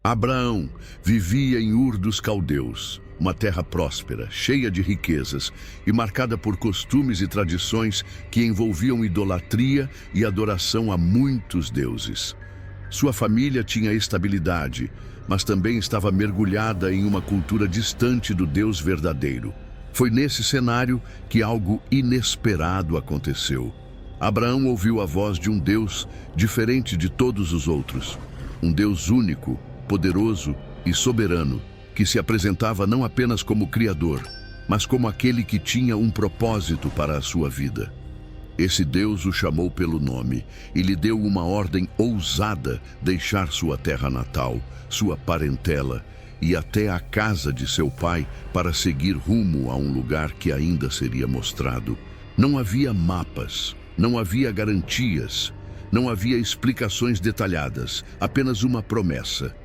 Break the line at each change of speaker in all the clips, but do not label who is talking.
Abraão vivia em Ur dos Caldeus, uma terra próspera, cheia de riquezas e marcada por costumes e tradições que envolviam idolatria e adoração a muitos deuses. Sua família tinha estabilidade, mas também estava mergulhada em uma cultura distante do Deus verdadeiro. Foi nesse cenário que algo inesperado aconteceu. Abraão ouviu a voz de um Deus diferente de todos os outros. Um Deus único, poderoso e soberano, que se apresentava não apenas como Criador, mas como aquele que tinha um propósito para a sua vida. Esse Deus o chamou pelo nome e lhe deu uma ordem ousada: deixar sua terra natal, sua parentela e até a casa de seu pai para seguir rumo a um lugar que ainda seria mostrado. Não havia mapas, não havia garantias, não havia explicações detalhadas, apenas uma promessa.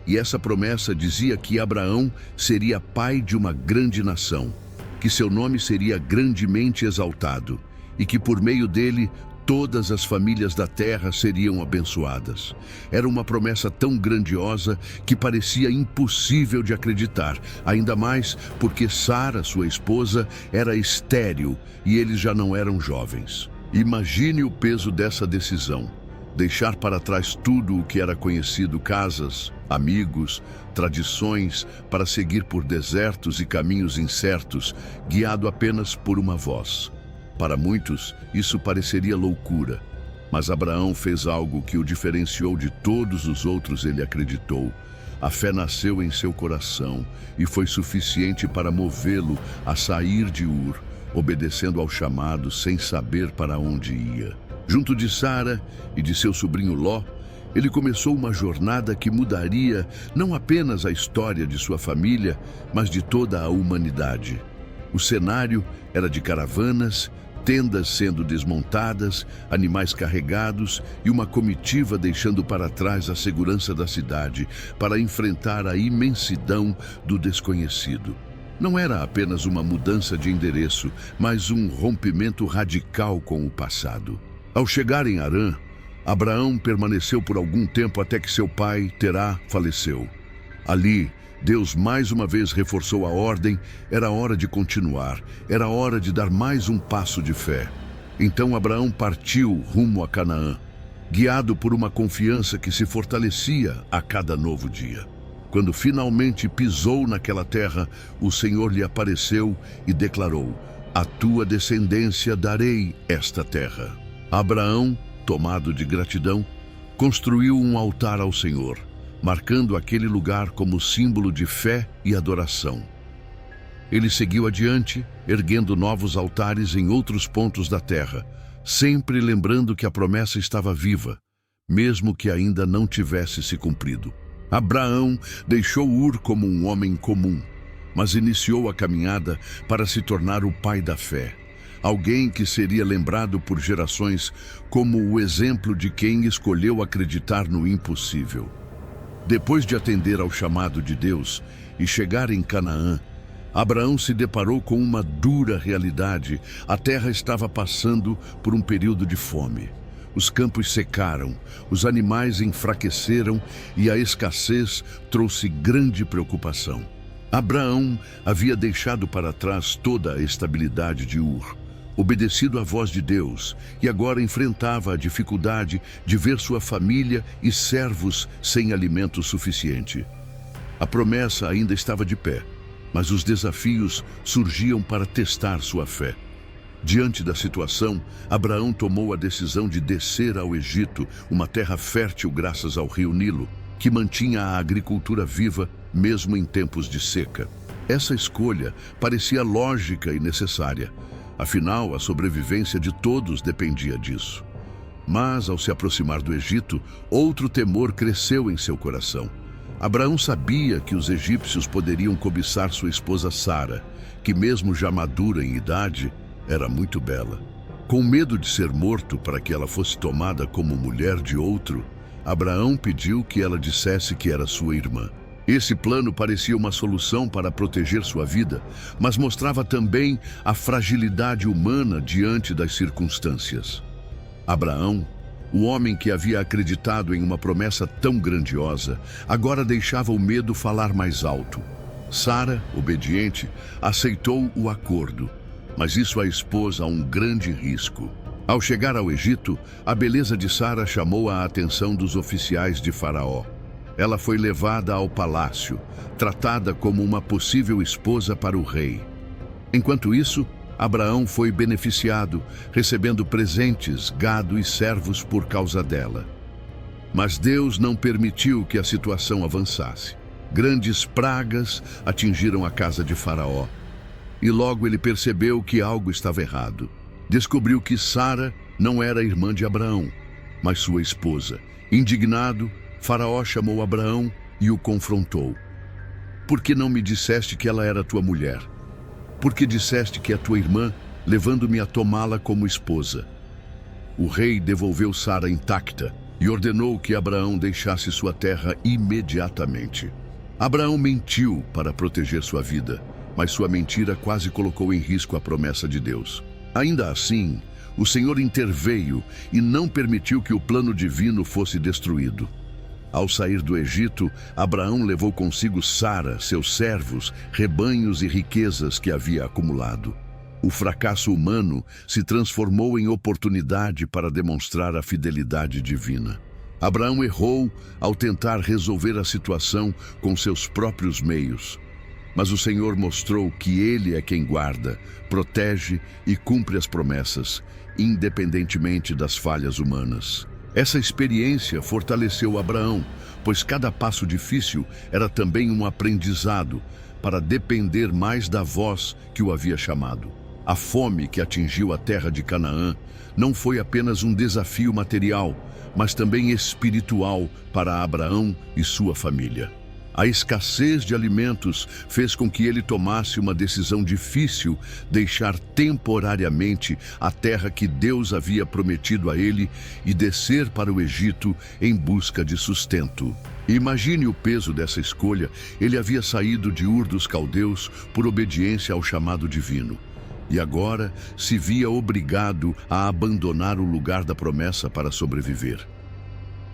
E essa promessa dizia que Abraão seria pai de uma grande nação, que seu nome seria grandemente exaltado e que por meio dele todas as famílias da terra seriam abençoadas. Era uma promessa tão grandiosa que parecia impossível de acreditar, ainda mais porque Sara, sua esposa, era estéril e eles já não eram jovens. Imagine o peso dessa decisão: deixar para trás tudo o que era conhecido, casas, amigos, tradições, para seguir por desertos e caminhos incertos, guiado apenas por uma voz. Para muitos, isso pareceria loucura, mas Abraão fez algo que o diferenciou de todos os outros. Ele acreditou. A fé nasceu em seu coração e foi suficiente para movê-lo a sair de Ur, obedecendo ao chamado sem saber para onde ia. Junto de Sara e de seu sobrinho Ló, ele começou uma jornada que mudaria não apenas a história de sua família, mas de toda a humanidade. O cenário era de caravanas, tendas sendo desmontadas, animais carregados e uma comitiva deixando para trás a segurança da cidade para enfrentar a imensidão do desconhecido. Não era apenas uma mudança de endereço, mas um rompimento radical com o passado. Ao chegar em Harã, Abraão permaneceu por algum tempo até que seu pai, Terá, faleceu. Ali, Deus mais uma vez reforçou a ordem: era hora de continuar, era hora de dar mais um passo de fé. Então Abraão partiu rumo a Canaã, guiado por uma confiança que se fortalecia a cada novo dia. Quando finalmente pisou naquela terra, o Senhor lhe apareceu e declarou: "A tua descendência darei esta terra." Abraão, tomado de gratidão, construiu um altar ao Senhor, marcando aquele lugar como símbolo de fé e adoração. Ele seguiu adiante, erguendo novos altares em outros pontos da terra, sempre lembrando que a promessa estava viva, mesmo que ainda não tivesse se cumprido. Abraão deixou Ur como um homem comum, mas iniciou a caminhada para se tornar o pai da fé. Alguém que seria lembrado por gerações como o exemplo de quem escolheu acreditar no impossível. Depois de atender ao chamado de Deus e chegar em Canaã, Abraão se deparou com uma dura realidade. A terra estava passando por um período de fome. Os campos secaram, os animais enfraqueceram e a escassez trouxe grande preocupação. Abraão havia deixado para trás toda a estabilidade de Ur, obedecido à voz de Deus, e agora enfrentava a dificuldade de ver sua família e servos sem alimento suficiente. A promessa ainda estava de pé, mas os desafios surgiam para testar sua fé. Diante da situação, Abraão tomou a decisão de descer ao Egito, uma terra fértil graças ao rio Nilo, que mantinha a agricultura viva mesmo em tempos de seca. Essa escolha parecia lógica e necessária. Afinal, a sobrevivência de todos dependia disso. Mas, ao se aproximar do Egito, outro temor cresceu em seu coração. Abraão sabia que os egípcios poderiam cobiçar sua esposa Sara, que mesmo já madura em idade, era muito bela. Com medo de ser morto para que ela fosse tomada como mulher de outro, Abraão pediu que ela dissesse que era sua irmã. Esse plano parecia uma solução para proteger sua vida, mas mostrava também a fragilidade humana diante das circunstâncias. Abraão O homem que havia acreditado em uma promessa tão grandiosa, agora deixava o medo falar mais alto. Sara, obediente, aceitou o acordo, mas isso a expôs a um grande risco. Ao chegar ao Egito, a beleza de Sara chamou a atenção dos oficiais de Faraó. Ela foi levada ao palácio, tratada como uma possível esposa para o rei. Enquanto isso, Abraão foi beneficiado, recebendo presentes, gado e servos por causa dela. Mas Deus não permitiu que a situação avançasse. Grandes pragas atingiram a casa de Faraó. E logo ele percebeu que algo estava errado. Descobriu que Sara não era irmã de Abraão, mas sua esposa. Indignado, Faraó chamou Abraão e o confrontou. Por que não me disseste que ela era tua mulher? Por que disseste que é tua irmã, levando-me a tomá-la como esposa? O rei devolveu Sara intacta e ordenou que Abraão deixasse sua terra imediatamente. Abraão mentiu para proteger sua vida, mas sua mentira quase colocou em risco a promessa de Deus. Ainda assim, o Senhor interveio e não permitiu que o plano divino fosse destruído. Ao sair do Egito, Abraão levou consigo Sara, seus servos, rebanhos e riquezas que havia acumulado. O fracasso humano se transformou em oportunidade para demonstrar a fidelidade divina. Abraão errou ao tentar resolver a situação com seus próprios meios. Mas o Senhor mostrou que Ele é quem guarda, protege e cumpre as promessas, independentemente das falhas humanas. Essa experiência fortaleceu Abraão, pois cada passo difícil era também um aprendizado para depender mais da voz que o havia chamado. A fome que atingiu a terra de Canaã não foi apenas um desafio material, mas também espiritual para Abraão e sua família. A escassez de alimentos fez com que ele tomasse uma decisão difícil, deixar temporariamente a terra que Deus havia prometido a ele e descer para o Egito em busca de sustento. Imagine o peso dessa escolha. Ele havia saído de Ur dos Caldeus por obediência ao chamado divino. E agora se via obrigado a abandonar o lugar da promessa para sobreviver.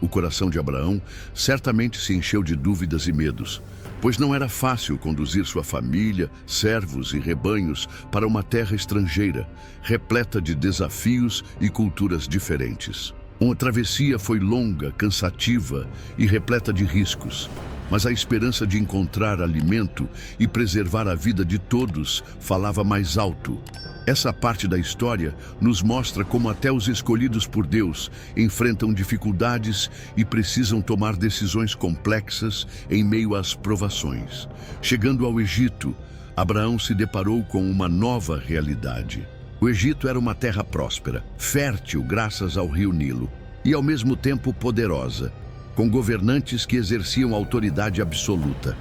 O coração de Abraão certamente se encheu de dúvidas e medos, pois não era fácil conduzir sua família, servos e rebanhos para uma terra estrangeira, repleta de desafios e culturas diferentes. Uma travessia foi longa, cansativa e repleta de riscos, mas a esperança de encontrar alimento e preservar a vida de todos falava mais alto. Essa parte da história nos mostra como até os escolhidos por Deus enfrentam dificuldades e precisam tomar decisões complexas em meio às provações. Chegando ao Egito, Abraão se deparou com uma nova realidade. O Egito era uma terra próspera, fértil graças ao rio Nilo, e ao mesmo tempo poderosa, com governantes que exerciam autoridade absoluta.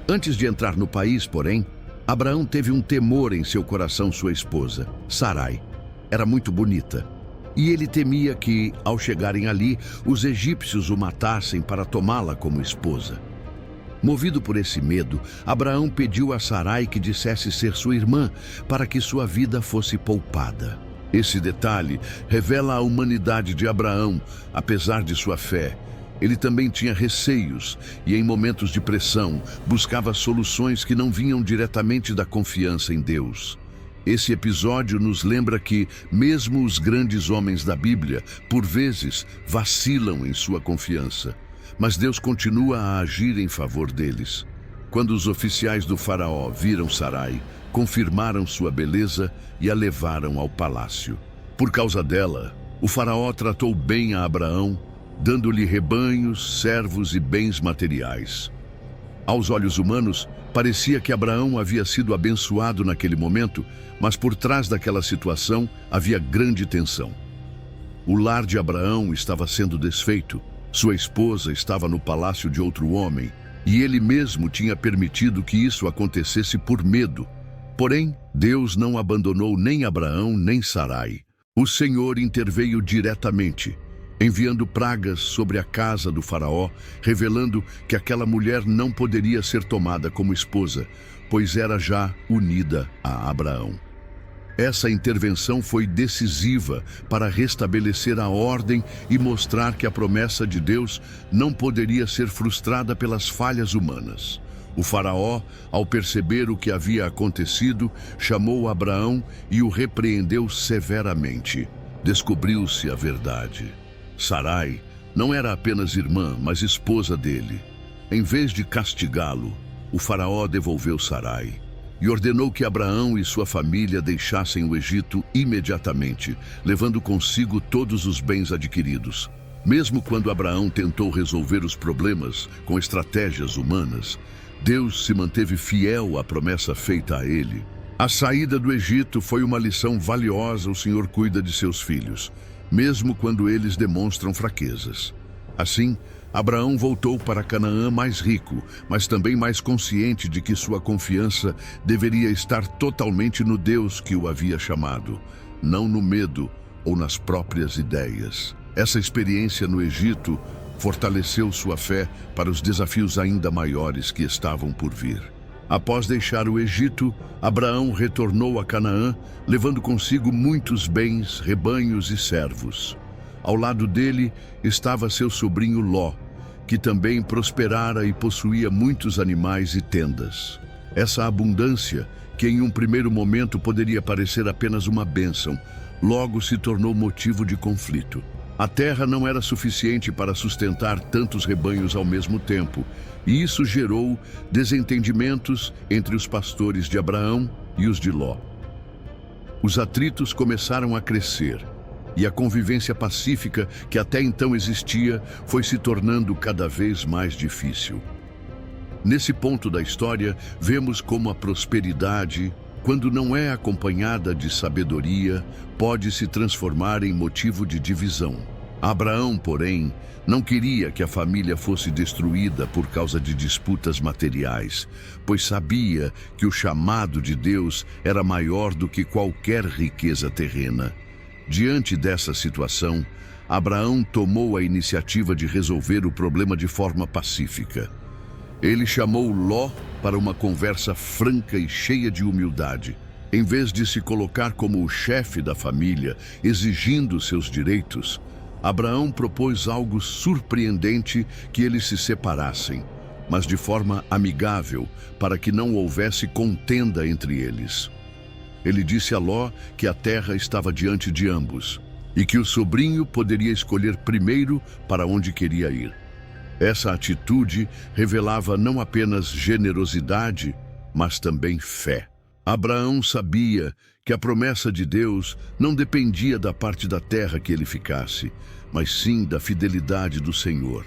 Antes de entrar no país, porém, Abraão teve um temor em seu coração sua esposa, Sarai. Era muito bonita, e ele temia que, ao chegarem ali, os egípcios o matassem para tomá-la como esposa. Movido por esse medo, Abraão pediu a Sarai que dissesse ser sua irmã, para que sua vida fosse poupada. Esse detalhe revela a humanidade de Abraão, apesar de sua fé. Ele também tinha receios e, em momentos de pressão, buscava soluções que não vinham diretamente da confiança em Deus. Esse episódio nos lembra que, mesmo os grandes homens da Bíblia, por vezes, vacilam em sua confiança. Mas Deus continua a agir em favor deles. Quando os oficiais do faraó viram Sarai, confirmaram sua beleza e a levaram ao palácio. Por causa dela, o faraó tratou bem a Abraão, dando-lhe rebanhos, servos e bens materiais. Aos olhos humanos, parecia que Abraão havia sido abençoado naquele momento, mas por trás daquela situação havia grande tensão. O lar de Abraão estava sendo desfeito, sua esposa estava no palácio de outro homem, e ele mesmo tinha permitido que isso acontecesse por medo. Porém, Deus não abandonou nem Abraão nem Sarai. O Senhor interveio diretamente, enviando pragas sobre a casa do faraó, revelando que aquela mulher não poderia ser tomada como esposa, pois era já unida a Abraão. Essa intervenção foi decisiva para restabelecer a ordem e mostrar que a promessa de Deus não poderia ser frustrada pelas falhas humanas. O faraó, ao perceber o que havia acontecido, chamou Abraão e o repreendeu severamente. Descobriu-se a verdade. Sarai não era apenas irmã, mas esposa dele. Em vez de castigá-lo, o faraó devolveu Sarai e ordenou que Abraão e sua família deixassem o Egito imediatamente, levando consigo todos os bens adquiridos. Mesmo quando Abraão tentou resolver os problemas com estratégias humanas, Deus se manteve fiel à promessa feita a ele. A saída do Egito foi uma lição valiosa. O Senhor cuida de seus filhos, mesmo quando eles demonstram fraquezas. Assim, Abraão voltou para Canaã mais rico, mas também mais consciente de que sua confiança deveria estar totalmente no Deus que o havia chamado, não no medo ou nas próprias ideias. Essa experiência no Egito fortaleceu sua fé para os desafios ainda maiores que estavam por vir. Após deixar o Egito, Abraão retornou a Canaã, levando consigo muitos bens, rebanhos e servos. Ao lado dele estava seu sobrinho Ló, que também prosperara e possuía muitos animais e tendas. Essa abundância, que em um primeiro momento poderia parecer apenas uma bênção, logo se tornou motivo de conflito. A terra não era suficiente para sustentar tantos rebanhos ao mesmo tempo, e isso gerou desentendimentos entre os pastores de Abraão e os de Ló. Os atritos começaram a crescer, e a convivência pacífica que até então existia foi se tornando cada vez mais difícil. Nesse ponto da história, vemos como a prosperidade, quando não é acompanhada de sabedoria, pode se transformar em motivo de divisão. Abraão, porém, não queria que a família fosse destruída por causa de disputas materiais, pois sabia que o chamado de Deus era maior do que qualquer riqueza terrena. Diante dessa situação, Abraão tomou a iniciativa de resolver o problema de forma pacífica. Ele chamou Ló para uma conversa franca e cheia de humildade. Em vez de se colocar como o chefe da família, exigindo seus direitos, Abraão propôs algo surpreendente: que eles se separassem, mas de forma amigável, para que não houvesse contenda entre eles. Ele disse a Ló que a terra estava diante de ambos e que o sobrinho poderia escolher primeiro para onde queria ir. Essa atitude revelava não apenas generosidade, mas também fé. Abraão sabia que a promessa de Deus não dependia da parte da terra que ele ficasse, mas sim da fidelidade do Senhor.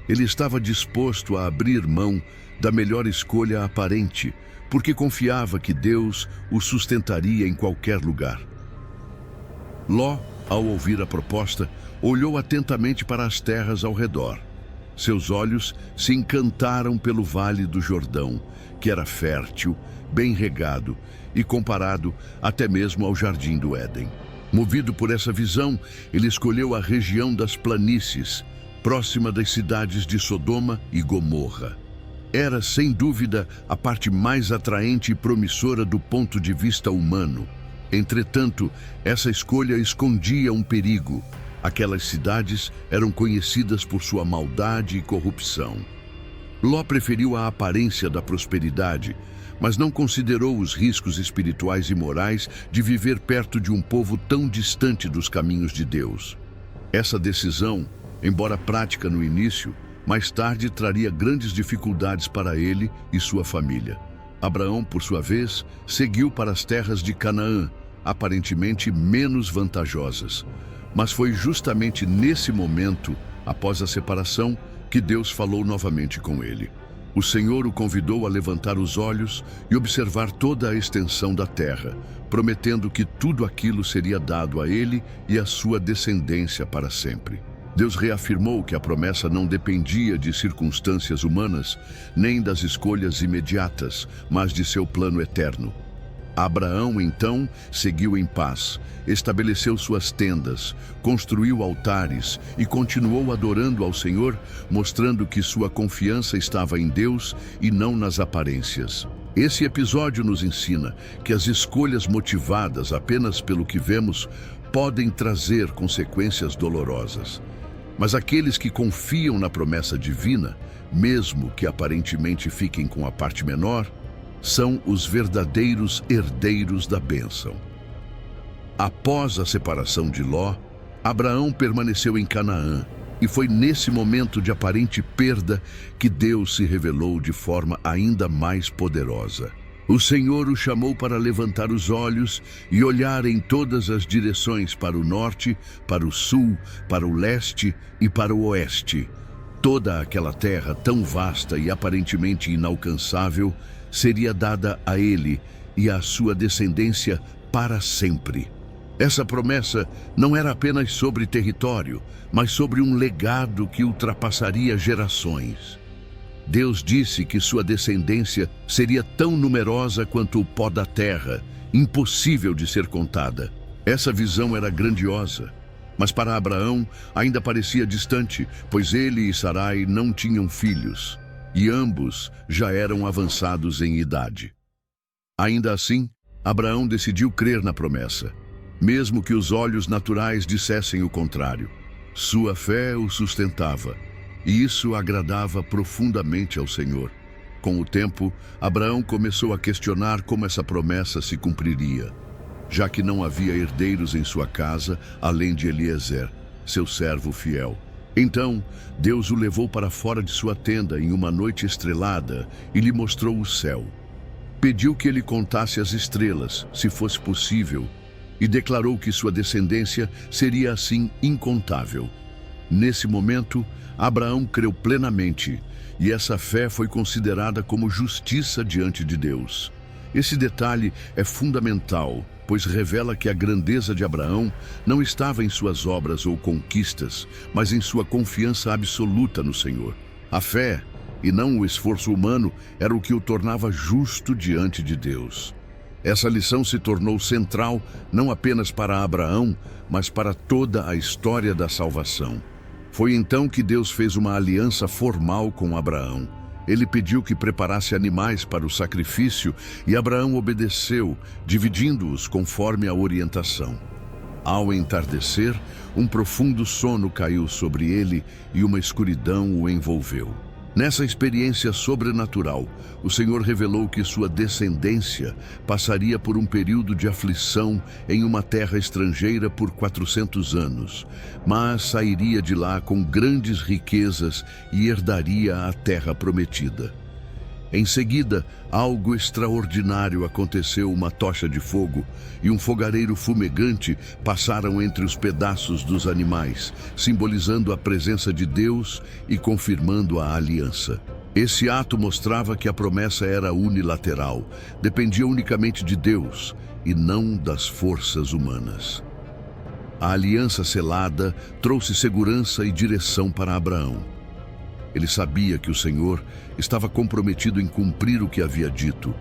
Ele estava disposto a abrir mão da melhor escolha aparente, porque confiava que Deus o sustentaria em qualquer lugar. Ló, ao ouvir a proposta, olhou atentamente para as terras ao redor. Seus olhos se encantaram pelo Vale do Jordão, que era fértil, bem regado e comparado até mesmo ao Jardim do Éden. Movido por essa visão, ele escolheu a região das planícies, próxima das cidades de Sodoma e Gomorra. Era, sem dúvida, a parte mais atraente e promissora do ponto de vista humano. Entretanto, essa escolha escondia um perigo. Aquelas cidades eram conhecidas por sua maldade e corrupção. Ló preferiu a aparência da prosperidade, mas não considerou os riscos espirituais e morais de viver perto de um povo tão distante dos caminhos de Deus. Essa decisão, embora prática no início, mais tarde traria grandes dificuldades para ele e sua família. Abraão, por sua vez, seguiu para as terras de Canaã, aparentemente menos vantajosas. Mas foi justamente nesse momento, após a separação, que Deus falou novamente com ele. O Senhor o convidou a levantar os olhos e observar toda a extensão da terra, prometendo que tudo aquilo seria dado a ele e à sua descendência para sempre. Deus reafirmou que a promessa não dependia de circunstâncias humanas, nem das escolhas imediatas, mas de seu plano eterno. Abraão, então, seguiu em paz, estabeleceu suas tendas, construiu altares e continuou adorando ao Senhor, mostrando que sua confiança estava em Deus e não nas aparências. Esse episódio nos ensina que as escolhas motivadas apenas pelo que vemos podem trazer consequências dolorosas. Mas aqueles que confiam na promessa divina, mesmo que aparentemente fiquem com a parte menor, são os verdadeiros herdeiros da bênção. Após a separação de Ló, Abraão permaneceu em Canaã, e foi nesse momento de aparente perda que Deus se revelou de forma ainda mais poderosa. O Senhor o chamou para levantar os olhos e olhar em todas as direções, para o norte, para o sul, para o leste e para o oeste. Toda aquela terra tão vasta e aparentemente inalcançável seria dada a ele e à sua descendência para sempre. Essa promessa não era apenas sobre território, mas sobre um legado que ultrapassaria gerações. Deus disse que sua descendência seria tão numerosa quanto o pó da terra, impossível de ser contada. Essa visão era grandiosa, mas para Abraão ainda parecia distante, pois ele e Sarai não tinham filhos, e ambos já eram avançados em idade. Ainda assim, Abraão decidiu crer na promessa, mesmo que os olhos naturais dissessem o contrário. Sua fé o sustentava, e isso agradava profundamente ao Senhor. Com o tempo, Abraão começou a questionar como essa promessa se cumpriria, já que não havia herdeiros em sua casa, além de Eliezer, seu servo fiel. Então, Deus o levou para fora de sua tenda em uma noite estrelada e lhe mostrou o céu. Pediu que ele contasse as estrelas, se fosse possível, e declarou que sua descendência seria assim incontável. Nesse momento, Abraão creu plenamente, e essa fé foi considerada como justiça diante de Deus. Esse detalhe é fundamental, pois revela que a grandeza de Abraão não estava em suas obras ou conquistas, mas em sua confiança absoluta no Senhor. A fé, e não o esforço humano, era o que o tornava justo diante de Deus. Essa lição se tornou central não apenas para Abraão, mas para toda a história da salvação. Foi então que Deus fez uma aliança formal com Abraão. Ele pediu que preparasse animais para o sacrifício e Abraão obedeceu, dividindo-os conforme a orientação. Ao entardecer, um profundo sono caiu sobre ele e uma escuridão o envolveu. Nessa experiência sobrenatural, o Senhor revelou que sua descendência passaria por um período de aflição em uma terra estrangeira por 400 anos, mas sairia de lá com grandes riquezas e herdaria a terra prometida. Em seguida, algo extraordinário aconteceu. Uma tocha de fogo e um fogareiro fumegante passaram entre os pedaços dos animais, simbolizando a presença de Deus e confirmando a aliança. Esse ato mostrava que a promessa era unilateral, dependia unicamente de Deus e não das forças humanas. A aliança selada trouxe segurança e direção para Abraão. Ele sabia que o Senhor estava comprometido em cumprir o que havia dito,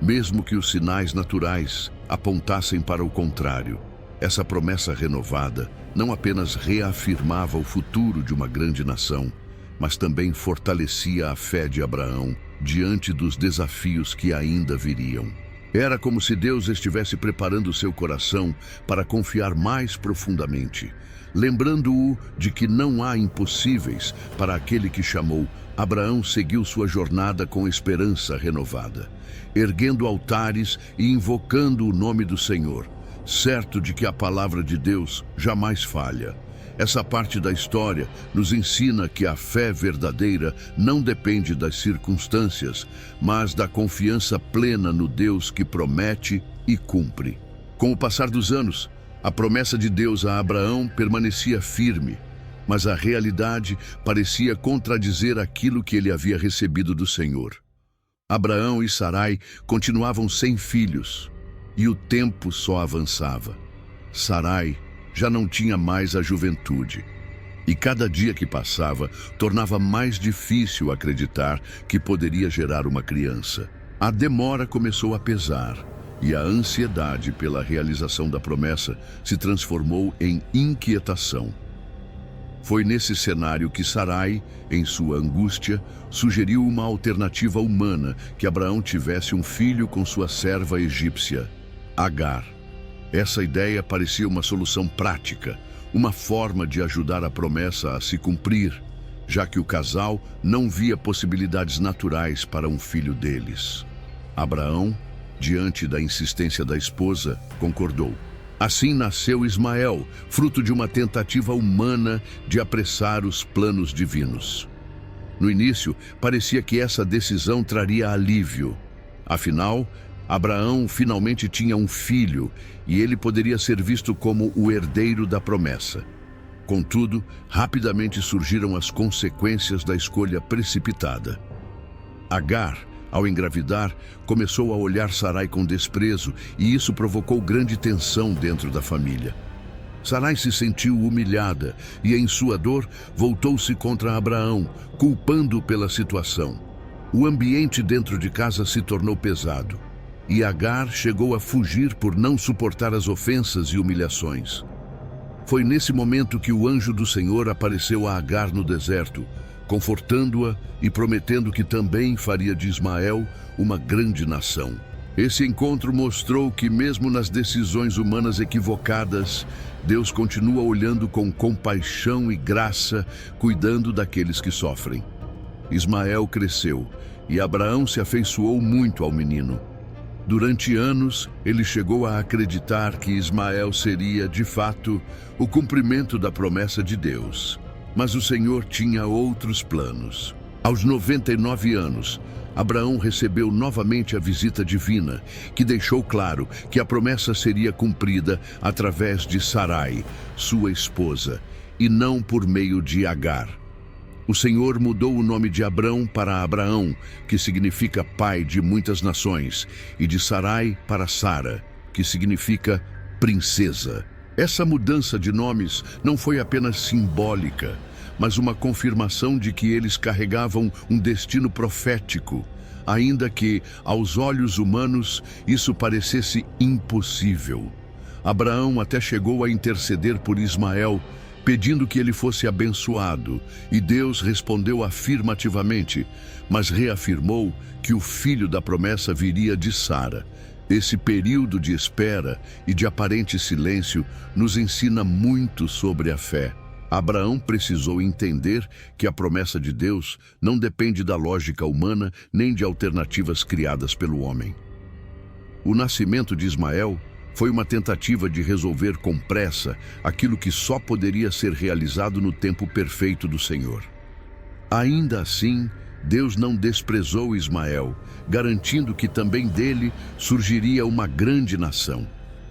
mesmo que os sinais naturais apontassem para o contrário. Essa promessa renovada não apenas reafirmava o futuro de uma grande nação, mas também fortalecia a fé de Abraão diante dos desafios que ainda viriam. Era como se Deus estivesse preparando seu coração para confiar mais profundamente, lembrando-o de que não há impossíveis para aquele que chamou. Abraão seguiu sua jornada com esperança renovada, erguendo altares e invocando o nome do Senhor, certo de que a palavra de Deus jamais falha. Essa parte da história nos ensina que a fé verdadeira não depende das circunstâncias, mas da confiança plena no Deus que promete e cumpre. Com o passar dos anos, a promessa de Deus a Abraão permanecia firme, mas a realidade parecia contradizer aquilo que ele havia recebido do Senhor. Abraão e Sarai continuavam sem filhos, e o tempo só avançava. Sarai já não tinha mais a juventude, e cada dia que passava tornava mais difícil acreditar que poderia gerar uma criança. A demora começou a pesar, e a ansiedade pela realização da promessa se transformou em inquietação. Foi nesse cenário que Sarai, em sua angústia, sugeriu uma alternativa humana, que Abraão tivesse um filho com sua serva egípcia, Agar. Essa ideia parecia uma solução prática, uma forma de ajudar a promessa a se cumprir, já que o casal não via possibilidades naturais para um filho deles. Abraão, diante da insistência da esposa, concordou. Assim nasceu Ismael, fruto de uma tentativa humana de apressar os planos divinos. No início, parecia que essa decisão traria alívio. Afinal, Abraão finalmente tinha um filho e ele poderia ser visto como o herdeiro da promessa. Contudo, rapidamente surgiram as consequências da escolha precipitada. Agar, ao engravidar, começou a olhar Sarai com desprezo e isso provocou grande tensão dentro da família. Sarai se sentiu humilhada e, em sua dor, voltou-se contra Abraão, culpando-o pela situação. O ambiente dentro de casa se tornou pesado e Agar chegou a fugir por não suportar as ofensas e humilhações. Foi nesse momento que o anjo do Senhor apareceu a Agar no deserto, confortando-a e prometendo que também faria de Ismael uma grande nação. Esse encontro mostrou que, mesmo nas decisões humanas equivocadas, Deus continua olhando com compaixão e graça, cuidando daqueles que sofrem. Ismael cresceu e Abraão se afeiçoou muito ao menino. Durante anos, ele chegou a acreditar que Ismael seria, de fato, o cumprimento da promessa de Deus. Mas o Senhor tinha outros planos. Aos 99 anos, Abraão recebeu novamente a visita divina, que deixou claro que a promessa seria cumprida através de Sarai, sua esposa, e não por meio de Agar. O Senhor mudou o nome de Abrão para Abraão, que significa pai de muitas nações, e de Sarai para Sara, que significa princesa. Essa mudança de nomes não foi apenas simbólica, mas uma confirmação de que eles carregavam um destino profético, ainda que, aos olhos humanos, isso parecesse impossível. Abraão até chegou a interceder por Ismael, pedindo que ele fosse abençoado, e Deus respondeu afirmativamente, mas reafirmou que o filho da promessa viria de Sara. Esse período de espera e de aparente silêncio nos ensina muito sobre a fé. Abraão precisou entender que a promessa de Deus não depende da lógica humana nem de alternativas criadas pelo homem. O nascimento de Ismael foi uma tentativa de resolver com pressa aquilo que só poderia ser realizado no tempo perfeito do Senhor. Ainda assim, Deus não desprezou Ismael, garantindo que também dele surgiria uma grande nação.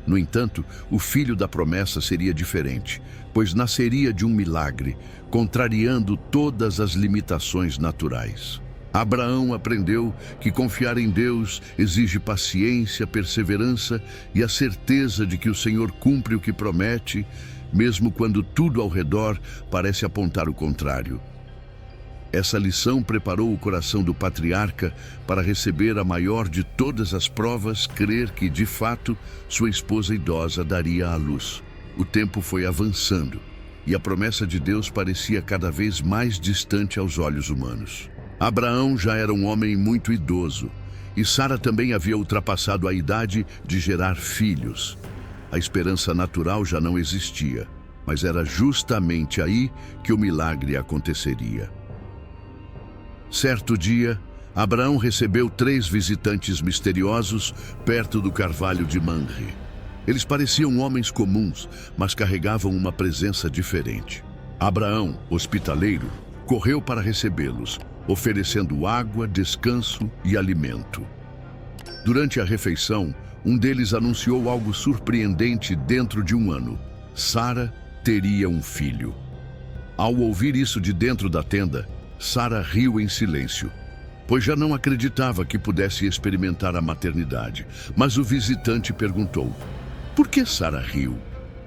No entanto, o filho da promessa seria diferente, pois nasceria de um milagre, contrariando todas as limitações naturais. Abraão aprendeu que confiar em Deus exige paciência, perseverança e a certeza de que o Senhor cumpre o que promete, mesmo quando tudo ao redor parece apontar o contrário. Essa lição preparou o coração do patriarca para receber a maior de todas as provas, crer que, de fato, sua esposa idosa daria à luz. O tempo foi avançando e a promessa de Deus parecia cada vez mais distante aos olhos humanos. Abraão já era um homem muito idoso e Sara também havia ultrapassado a idade de gerar filhos. A esperança natural já não existia, mas era justamente aí que o milagre aconteceria. Certo dia, Abraão recebeu 3 visitantes misteriosos perto do carvalho de Mamre. Eles pareciam homens comuns, mas carregavam uma presença diferente. Abraão, hospitaleiro, correu para recebê-los, oferecendo água, descanso e alimento. Durante a refeição, um deles anunciou algo surpreendente dentro de um ano. Sara teria um filho. Ao ouvir isso de dentro da tenda, Sara riu em silêncio, pois já não acreditava que pudesse experimentar a maternidade. Mas o visitante perguntou: por que Sara riu?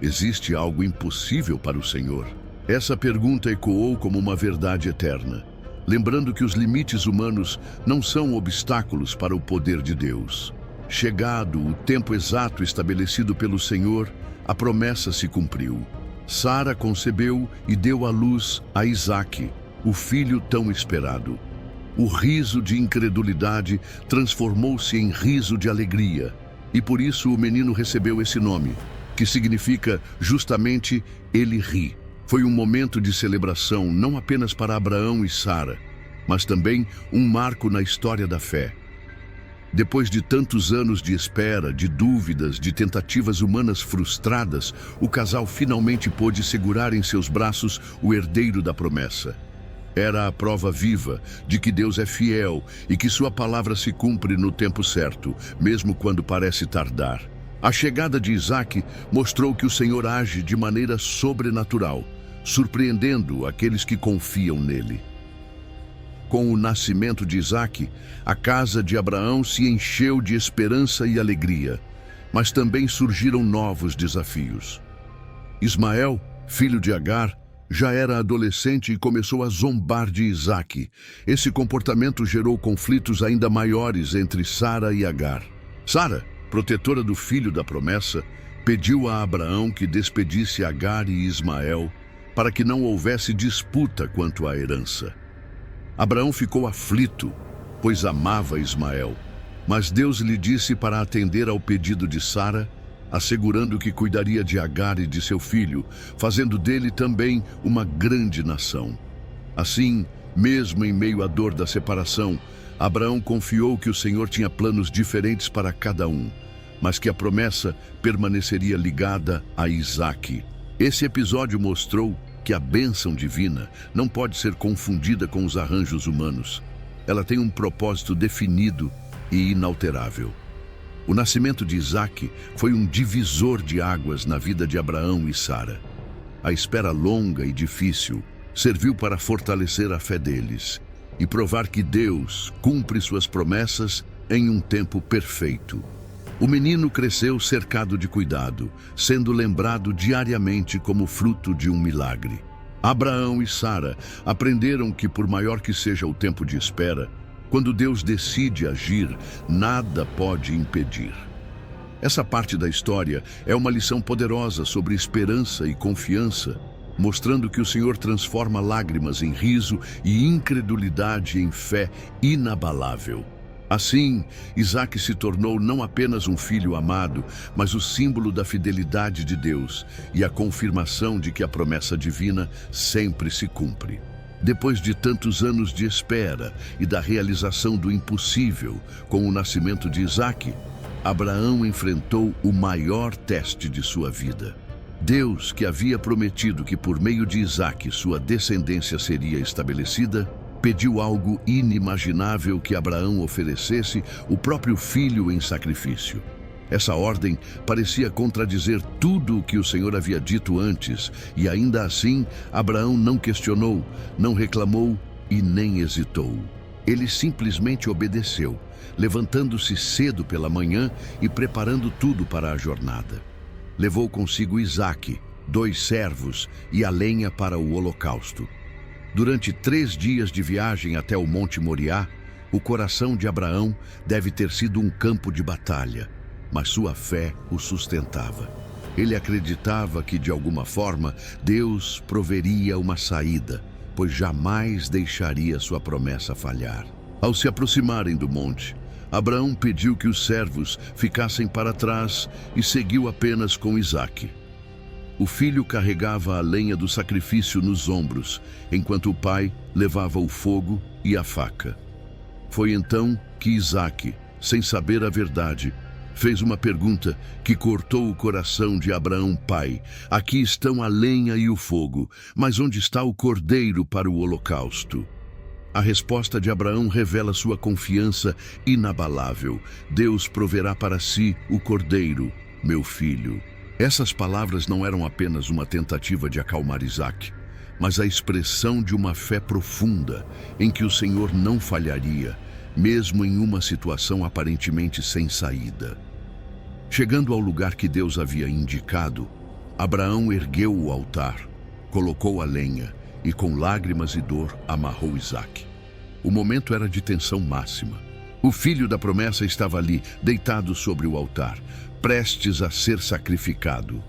Existe algo impossível para o Senhor? Essa pergunta ecoou como uma verdade eterna, lembrando que os limites humanos não são obstáculos para o poder de Deus. Chegado o tempo exato estabelecido pelo Senhor, a promessa se cumpriu. Sara concebeu e deu à luz a Isaque, o filho tão esperado. O riso de incredulidade transformou-se em riso de alegria, e por isso o menino recebeu esse nome, que significa justamente ele ri. Foi um momento de celebração não apenas para Abraão e Sara, mas também um marco na história da fé. Depois de tantos anos de espera, de dúvidas, de tentativas humanas frustradas, o casal finalmente pôde segurar em seus braços o herdeiro da promessa. Era a prova viva de que Deus é fiel e que sua palavra se cumpre no tempo certo, mesmo quando parece tardar. A chegada de Isaque mostrou que o Senhor age de maneira sobrenatural, surpreendendo aqueles que confiam nele. Com o nascimento de Isaque, a casa de Abraão se encheu de esperança e alegria, mas também surgiram novos desafios. Ismael, filho de Agar, já era adolescente e começou a zombar de Isaque. Esse comportamento gerou conflitos ainda maiores entre Sara e Agar. Sara, protetora do filho da promessa, pediu a Abraão que despedisse Agar e Ismael para que não houvesse disputa quanto à herança. Abraão ficou aflito, pois amava Ismael, mas Deus lhe disse para atender ao pedido de Sara, assegurando que cuidaria de Agar e de seu filho, fazendo dele também uma grande nação. Assim, mesmo em meio à dor da separação, Abraão confiou que o Senhor tinha planos diferentes para cada um, mas que a promessa permaneceria ligada a Isaque. Esse episódio mostrou que a bênção divina não pode ser confundida com os arranjos humanos. Ela tem um propósito definido e inalterável. O nascimento de Isaque foi um divisor de águas na vida de Abraão e Sara. A espera longa e difícil serviu para fortalecer a fé deles e provar que Deus cumpre suas promessas em um tempo perfeito. O menino cresceu cercado de cuidado, sendo lembrado diariamente como fruto de um milagre. Abraão e Sara aprenderam que, por maior que seja o tempo de espera, quando Deus decide agir, nada pode impedir. Essa parte da história é uma lição poderosa sobre esperança e confiança, mostrando que o Senhor transforma lágrimas em riso e incredulidade em fé inabalável. Assim, Isaque se tornou não apenas um filho amado, mas o símbolo da fidelidade de Deus e a confirmação de que a promessa divina sempre se cumpre. Depois de tantos anos de espera e da realização do impossível com o nascimento de Isaque, Abraão enfrentou o maior teste de sua vida. Deus, que havia prometido que por meio de Isaque sua descendência seria estabelecida, pediu algo inimaginável que Abraão oferecesse o próprio filho em sacrifício. Essa ordem parecia contradizer tudo o que o Senhor havia dito antes, e ainda assim Abraão não questionou, não reclamou e nem hesitou. Ele simplesmente obedeceu, levantando-se cedo pela manhã e preparando tudo para a jornada. Levou consigo Isaque, 2 servos e a lenha para o holocausto. Durante 3 dias de viagem até o Monte Moriá, o coração de Abraão deve ter sido um campo de batalha, mas sua fé o sustentava. Ele acreditava que, de alguma forma, Deus proveria uma saída, pois jamais deixaria sua promessa falhar. Ao se aproximarem do monte, Abraão pediu que os servos ficassem para trás e seguiu apenas com Isaque. O filho carregava a lenha do sacrifício nos ombros, enquanto o pai levava o fogo e a faca. Foi então que Isaque, sem saber a verdade, fez uma pergunta que cortou o coração de Abraão pai. Aqui estão a lenha e o fogo, mas onde está o cordeiro para o holocausto? A resposta de Abraão revela sua confiança inabalável. Deus proverá para si o cordeiro, meu filho. Essas palavras não eram apenas uma tentativa de acalmar Isaque, mas a expressão de uma fé profunda em que o Senhor não falharia, mesmo em uma situação aparentemente sem saída. Chegando ao lugar que Deus havia indicado, Abraão ergueu o altar, colocou a lenha e, com lágrimas e dor, amarrou Isaque. O momento era de tensão máxima. O filho da promessa estava ali, deitado sobre o altar, prestes a ser sacrificado.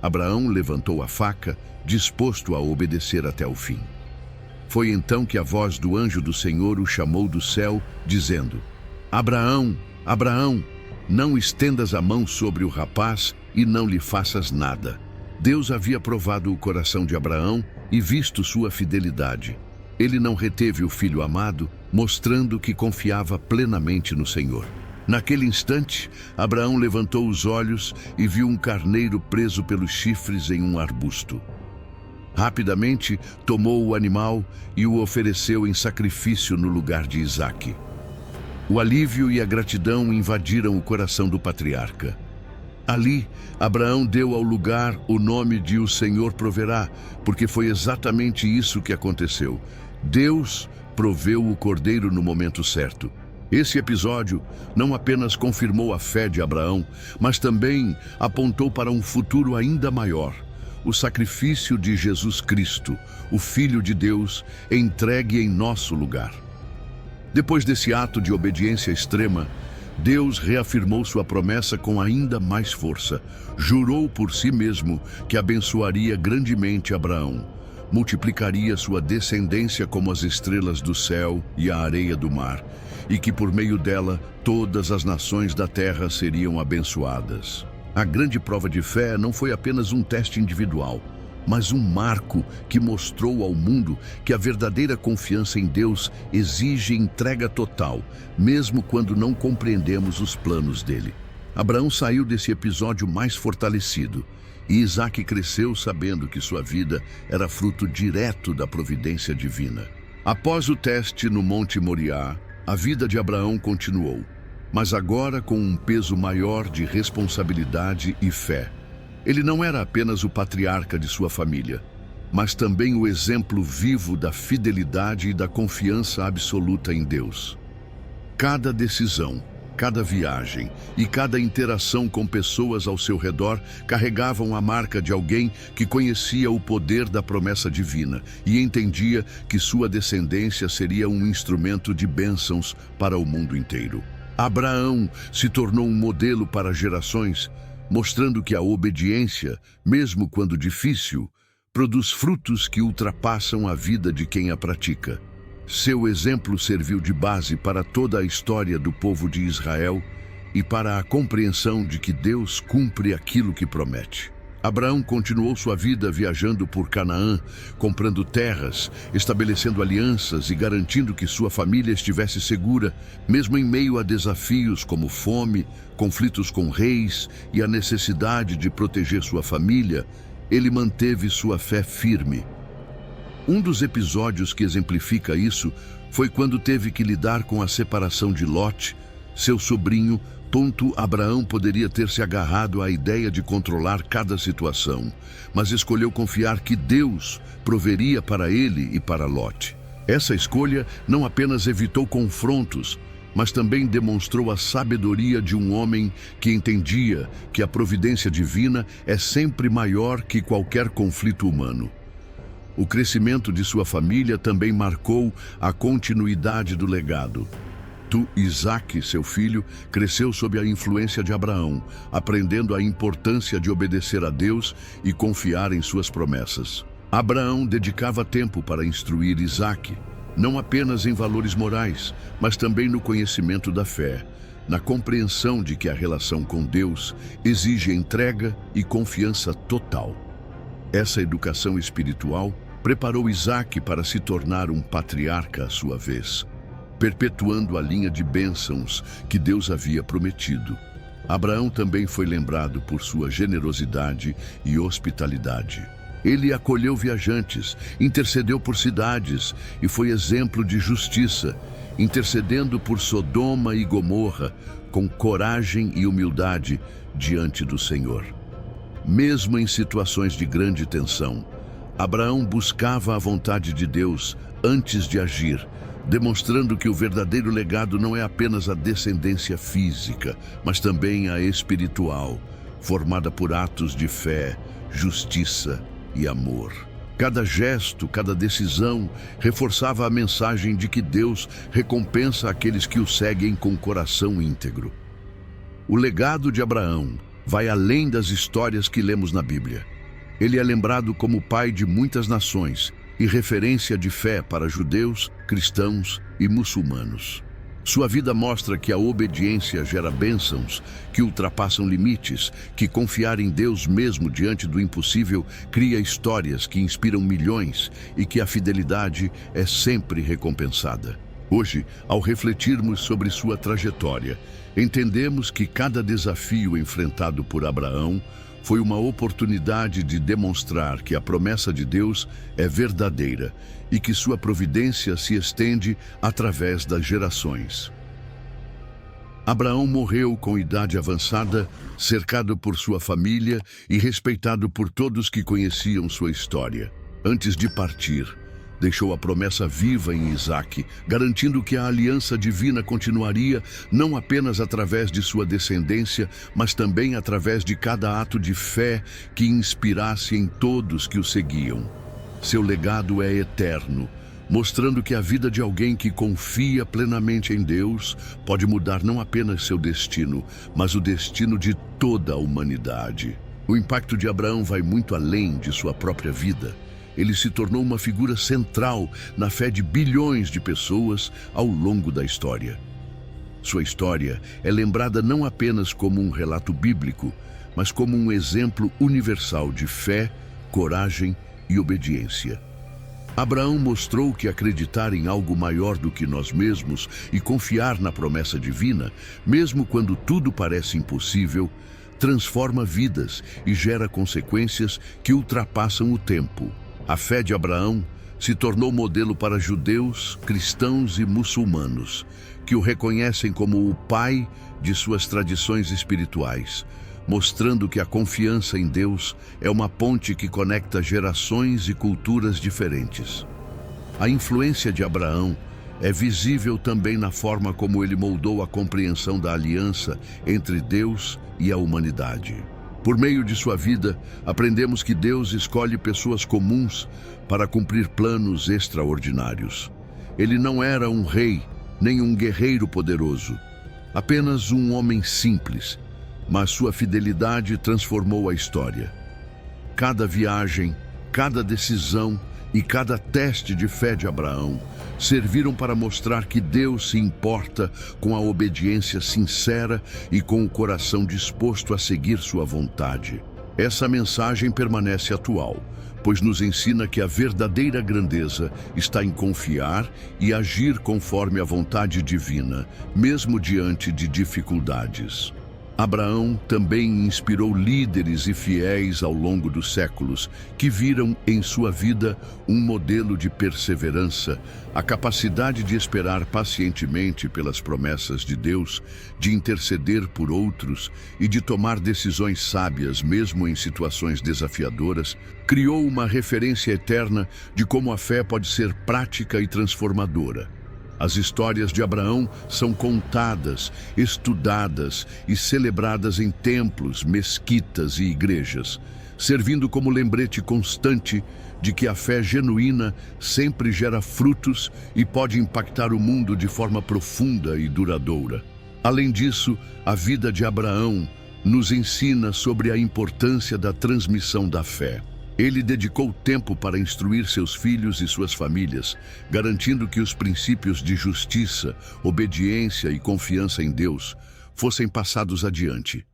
Abraão levantou a faca, disposto a obedecer até o fim. Foi então que a voz do anjo do Senhor o chamou do céu, dizendo: Abraão, Abraão, não estendas a mão sobre o rapaz e não lhe faças nada. Deus havia provado o coração de Abraão e visto sua fidelidade. Ele não reteve o filho amado, mostrando que confiava plenamente no Senhor. Naquele instante, Abraão levantou os olhos e viu um carneiro preso pelos chifres em um arbusto. Rapidamente, tomou o animal e o ofereceu em sacrifício no lugar de Isaque. O alívio e a gratidão invadiram o coração do patriarca. Ali, Abraão deu ao lugar o nome de O Senhor Proverá, porque foi exatamente isso que aconteceu. Deus proveu o cordeiro no momento certo. Esse episódio não apenas confirmou a fé de Abraão, mas também apontou para um futuro ainda maior: o sacrifício de Jesus Cristo, o Filho de Deus, entregue em nosso lugar. Depois desse ato de obediência extrema, Deus reafirmou sua promessa com ainda mais força. Jurou por si mesmo que abençoaria grandemente Abraão, multiplicaria sua descendência como as estrelas do céu e a areia do mar, e que por meio dela todas as nações da terra seriam abençoadas. A grande prova de fé não foi apenas um teste individual, mas um marco que mostrou ao mundo que a verdadeira confiança em Deus exige entrega total, mesmo quando não compreendemos os planos dele. Abraão saiu desse episódio mais fortalecido, e Isaque cresceu sabendo que sua vida era fruto direto da providência divina. Após o teste no Monte Moriá, a vida de Abraão continuou, mas agora com um peso maior de responsabilidade e fé. Ele não era apenas o patriarca de sua família, mas também o exemplo vivo da fidelidade e da confiança absoluta em Deus. Cada decisão, cada viagem e cada interação com pessoas ao seu redor carregavam a marca de alguém que conhecia o poder da promessa divina e entendia que sua descendência seria um instrumento de bênçãos para o mundo inteiro. Abraão se tornou um modelo para gerações, mostrando que a obediência, mesmo quando difícil, produz frutos que ultrapassam a vida de quem a pratica. Seu exemplo serviu de base para toda a história do povo de Israel e para a compreensão de que Deus cumpre aquilo que promete. Abraão continuou sua vida viajando por Canaã, comprando terras, estabelecendo alianças e garantindo que sua família estivesse segura, mesmo em meio a desafios como fome, conflitos com reis e a necessidade de proteger sua família. Ele manteve sua fé firme. Um dos episódios que exemplifica isso foi quando teve que lidar com a separação de Lot, seu sobrinho. Abraão poderia ter se agarrado à ideia de controlar cada situação, mas escolheu confiar que Deus proveria para ele e para Lot. Essa escolha não apenas evitou confrontos, mas também demonstrou a sabedoria de um homem que entendia que a providência divina é sempre maior que qualquer conflito humano. O crescimento de sua família também marcou a continuidade do legado. Isaque, seu filho, cresceu sob a influência de Abraão, aprendendo a importância de obedecer a Deus e confiar em suas promessas. Abraão dedicava tempo para instruir Isaque, não apenas em valores morais, mas também no conhecimento da fé, na compreensão de que a relação com Deus exige entrega e confiança total. Essa educação espiritual preparou Isaque para se tornar um patriarca à sua vez, perpetuando a linha de bênçãos que Deus havia prometido. Abraão também foi lembrado por sua generosidade e hospitalidade. Ele acolheu viajantes, intercedeu por cidades e foi exemplo de justiça, intercedendo por Sodoma e Gomorra com coragem e humildade diante do Senhor. Mesmo em situações de grande tensão, Abraão buscava a vontade de Deus antes de agir, demonstrando que o verdadeiro legado não é apenas a descendência física, mas também a espiritual, formada por atos de fé, justiça e amor. Cada gesto, cada decisão reforçava a mensagem de que Deus recompensa aqueles que o seguem com coração íntegro. O legado de Abraão vai além das histórias que lemos na Bíblia. Ele é lembrado como pai de muitas nações e referência de fé para judeus, cristãos e muçulmanos. Sua vida mostra que a obediência gera bênçãos que ultrapassam limites, que confiar em Deus mesmo diante do impossível cria histórias que inspiram milhões e que a fidelidade é sempre recompensada. Hoje, ao refletirmos sobre sua trajetória, entendemos que cada desafio enfrentado por Abraão foi uma oportunidade de demonstrar que a promessa de Deus é verdadeira e que sua providência se estende através das gerações. Abraão morreu com idade avançada, cercado por sua família e respeitado por todos que conheciam sua história. Antes de partir, deixou a promessa viva em Isaque, garantindo que a aliança divina continuaria não apenas através de sua descendência, mas também através de cada ato de fé que inspirasse em todos que o seguiam. Seu legado é eterno, mostrando que a vida de alguém que confia plenamente em Deus pode mudar não apenas seu destino, mas o destino de toda a humanidade. O impacto de Abraão vai muito além de sua própria vida. Ele se tornou uma figura central na fé de bilhões de pessoas ao longo da história. Sua história é lembrada não apenas como um relato bíblico, mas como um exemplo universal de fé, coragem e obediência. Abraão mostrou que acreditar em algo maior do que nós mesmos e confiar na promessa divina, mesmo quando tudo parece impossível, transforma vidas e gera consequências que ultrapassam o tempo. A fé de Abraão se tornou modelo para judeus, cristãos e muçulmanos, que o reconhecem como o pai de suas tradições espirituais, mostrando que a confiança em Deus é uma ponte que conecta gerações e culturas diferentes. A influência de Abraão é visível também na forma como ele moldou a compreensão da aliança entre Deus e a humanidade. Por meio de sua vida, aprendemos que Deus escolhe pessoas comuns para cumprir planos extraordinários. Ele não era um rei, nem um guerreiro poderoso, apenas um homem simples, mas sua fidelidade transformou a história. Cada viagem, cada decisão e cada teste de fé de Abraão serviram para mostrar que Deus se importa com a obediência sincera e com o coração disposto a seguir sua vontade. Essa mensagem permanece atual, pois nos ensina que a verdadeira grandeza está em confiar e agir conforme a vontade divina, mesmo diante de dificuldades. Abraão também inspirou líderes e fiéis ao longo dos séculos que viram em sua vida um modelo de perseverança, a capacidade de esperar pacientemente pelas promessas de Deus, de interceder por outros e de tomar decisões sábias mesmo em situações desafiadoras, criou uma referência eterna de como a fé pode ser prática e transformadora. As histórias de Abraão são contadas, estudadas e celebradas em templos, mesquitas e igrejas, servindo como lembrete constante de que a fé genuína sempre gera frutos e pode impactar o mundo de forma profunda e duradoura. Além disso, a vida de Abraão nos ensina sobre a importância da transmissão da fé. Ele dedicou tempo para instruir seus filhos e suas famílias, garantindo que os princípios de justiça, obediência e confiança em Deus fossem passados adiante.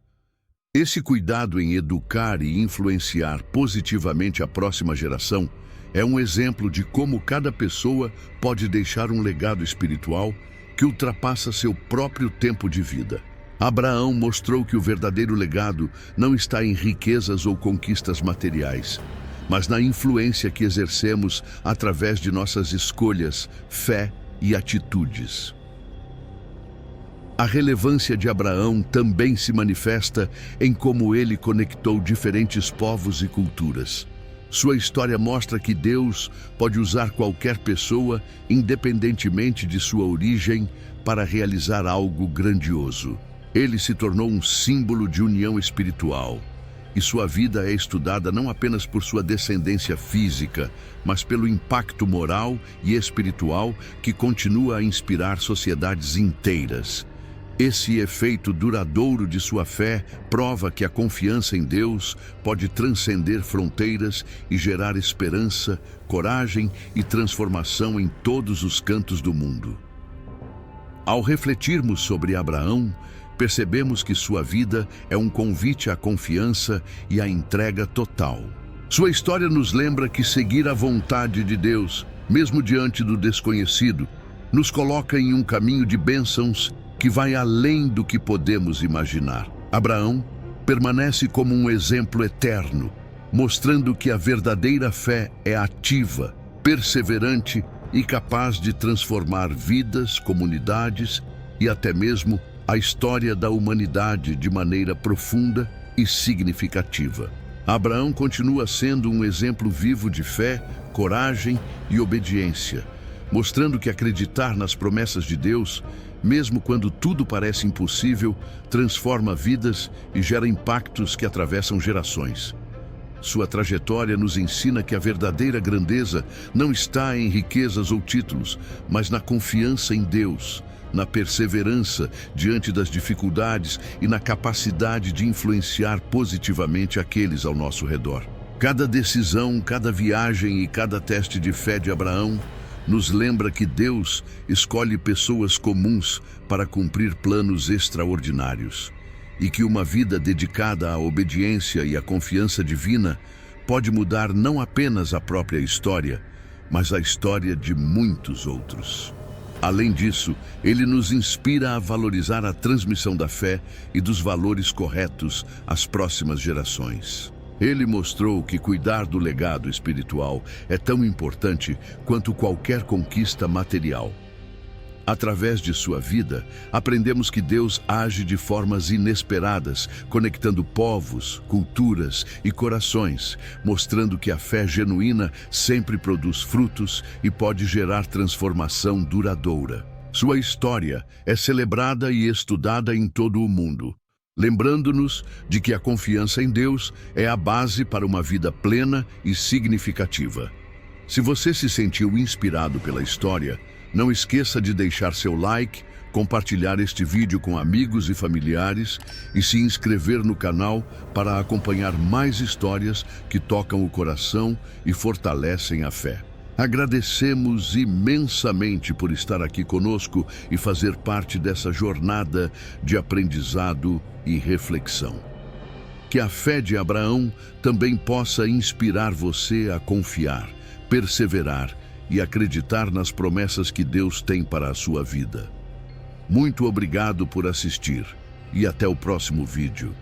Esse cuidado em educar e influenciar positivamente a próxima geração é um exemplo de como cada pessoa pode deixar um legado espiritual que ultrapassa seu próprio tempo de vida. Abraão mostrou que o verdadeiro legado não está em riquezas ou conquistas materiais, mas na influência que exercemos através de nossas escolhas, fé e atitudes. A relevância de Abraão também se manifesta em como ele conectou diferentes povos e culturas. Sua história mostra que Deus pode usar qualquer pessoa, independentemente de sua origem, para realizar algo grandioso. Ele se tornou um símbolo de união espiritual, e sua vida é estudada não apenas por sua descendência física, mas pelo impacto moral e espiritual que continua a inspirar sociedades inteiras. Esse efeito duradouro de sua fé prova que a confiança em Deus pode transcender fronteiras e gerar esperança, coragem e transformação em todos os cantos do mundo. Ao refletirmos sobre Abraão, percebemos que sua vida é um convite à confiança e à entrega total. Sua história nos lembra que seguir a vontade de Deus, mesmo diante do desconhecido, nos coloca em um caminho de bênçãos que vai além do que podemos imaginar. Abraão permanece como um exemplo eterno, mostrando que a verdadeira fé é ativa, perseverante e capaz de transformar vidas, comunidades e até mesmo a história da humanidade de maneira profunda e significativa. Abraão continua sendo um exemplo vivo de fé, coragem e obediência, mostrando que acreditar nas promessas de Deus, mesmo quando tudo parece impossível, transforma vidas e gera impactos que atravessam gerações. Sua trajetória nos ensina que a verdadeira grandeza não está em riquezas ou títulos, mas na confiança em Deus, na perseverança diante das dificuldades e na capacidade de influenciar positivamente aqueles ao nosso redor. Cada decisão, cada viagem e cada teste de fé de Abraão nos lembra que Deus escolhe pessoas comuns para cumprir planos extraordinários e que uma vida dedicada à obediência e à confiança divina pode mudar não apenas a própria história, mas a história de muitos outros. Além disso, ele nos inspira a valorizar a transmissão da fé e dos valores corretos às próximas gerações. Ele mostrou que cuidar do legado espiritual é tão importante quanto qualquer conquista material. Através de sua vida, aprendemos que Deus age de formas inesperadas, conectando povos, culturas e corações, mostrando que a fé genuína sempre produz frutos e pode gerar transformação duradoura. Sua história é celebrada e estudada em todo o mundo, lembrando-nos de que a confiança em Deus é a base para uma vida plena e significativa. Se você se sentiu inspirado pela história, não esqueça de deixar seu like, compartilhar este vídeo com amigos e familiares e se inscrever no canal para acompanhar mais histórias que tocam o coração e fortalecem a fé. Agradecemos imensamente por estar aqui conosco e fazer parte dessa jornada de aprendizado e reflexão. Que a fé de Abraão também possa inspirar você a confiar, perseverar e acreditar nas promessas que Deus tem para a sua vida. Muito obrigado por assistir e até o próximo vídeo.